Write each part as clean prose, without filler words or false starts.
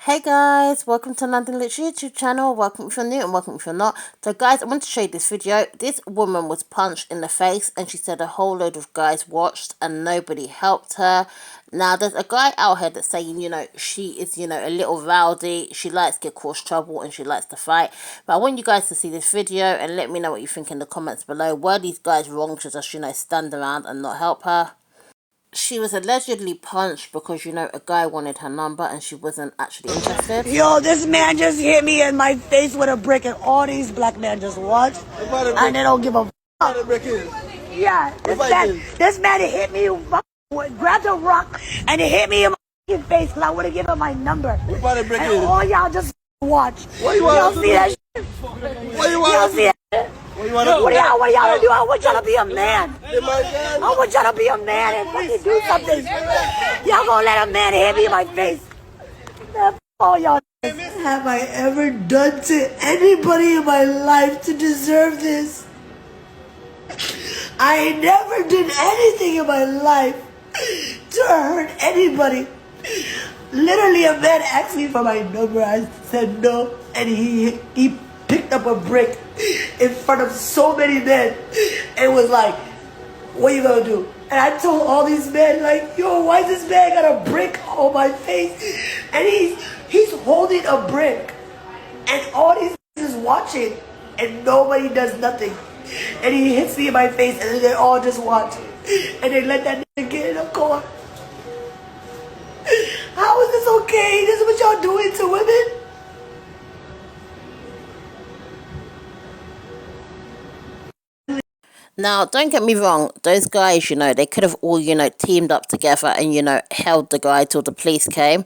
Hey guys, welcome to London Lich YouTube channel. Welcome if you're new and welcome if you're not. So guys, I want to show you this video. This woman was punched in the face and she said a whole load of guys watched and nobody helped her. Now there's a guy out here that's saying, she is, a little rowdy. She likes to get cause trouble and she likes to fight. But I want you guys to see this video and let me know what you think in the comments below. Were these guys wrong to just, stand around and not help her? She was allegedly punched because, a guy wanted her number and she wasn't actually interested. Yo, this man just hit me in my face with a brick and all these black men just watch and they don't give a fuck. Yeah, this man hit me, grabbed a rock and it hit me in my face because I would have given him my number. And all y'all just watch. Y'all see that shit? Y'all see that? What y'all gonna do? I want y'all to be a man. I want y'all to be a man and fucking do something. Y'all gonna let a man hit me in my face? All y'all. Have I ever done to anybody in my life to deserve this? I never did anything in my life to hurt anybody. Literally, a man asked me for my number. I said no, and he picked up a brick in front of so many men and was like, what you gonna do? And I told all these men, like, yo, why this man got a brick on my face? And he's holding a brick and all these is watching and nobody does nothing. And he hits me in my face and they all just watch and they let that nigga get in the car. How is this okay? This is what y'all doing to women? Now, don't get me wrong, those guys, they could have all, teamed up together and, held the guy till the police came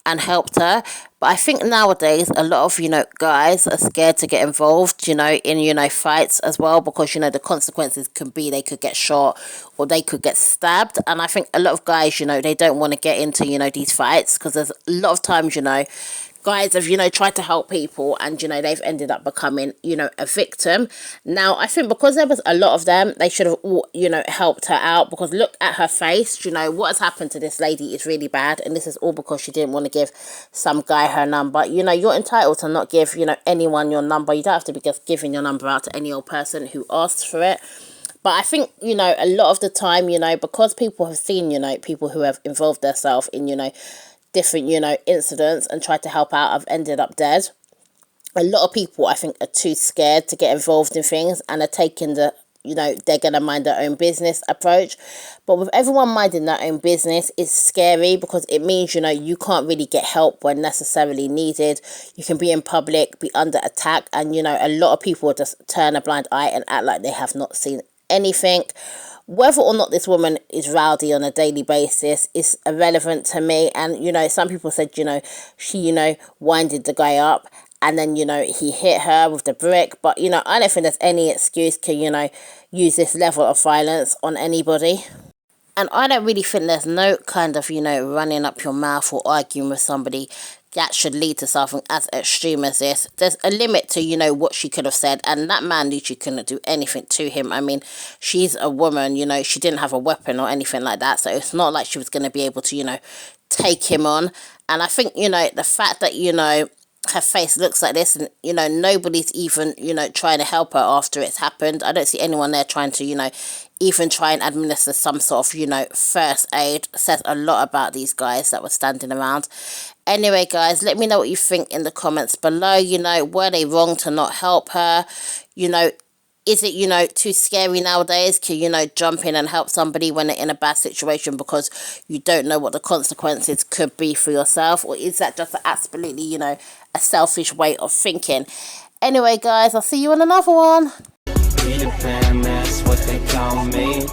and helped her. But I think nowadays, a lot of, guys are scared to get involved, in, fights as well because, the consequences can be they could get shot or they could get stabbed. And I think a lot of guys, they don't want to get into, these fights because there's a lot of times, guys have, tried to help people and, they've ended up becoming, a victim. Now, I think because there was a lot of them, they should have all, helped her out because look at her face. What has happened to this lady is really bad. And this is all because she didn't want to give some guy her number. You're entitled to not give, anyone your number. You don't have to be just giving your number out to any old person who asks for it. But I think, a lot of the time, because people have seen, people who have involved themselves in, different, incidents and tried to help out have ended up dead. A lot of people, I think, are too scared to get involved in things and are taking the, they're going to mind their own business approach. But with everyone minding their own business, it's scary because it means, you can't really get help when necessarily needed. You can be in public, be under attack, and, a lot of people just turn a blind eye and act like they have not seen anything. Whether or not this woman is rowdy on a daily basis is irrelevant to me. And, some people said, she, winded the guy up and then, he hit her with the brick. But, I don't think there's any excuse to, use this level of violence on anybody. And I don't really think there's no kind of, running up your mouth or arguing with somebody that should lead to something as extreme as this. There's a limit to, what she could have said. And that man literally couldn't do anything to him. I mean, she's a woman, she didn't have a weapon or anything like that. So it's not like she was going to be able to, take him on. And I think, the fact that, her face looks like this and, nobody's even, trying to help her after it's happened. I don't see anyone there trying to, even try and administer some sort of, first aid. Says a lot about these guys that were standing around. Anyway, guys, let me know what you think in the comments below. Were they wrong to not help her? Is it, too scary nowadays to, jump in and help somebody when they're in a bad situation because you don't know what the consequences could be for yourself? Or is that just absolutely, a selfish way of thinking? Anyway, guys, I'll see you in another one. Peter Pan, that's what they call me.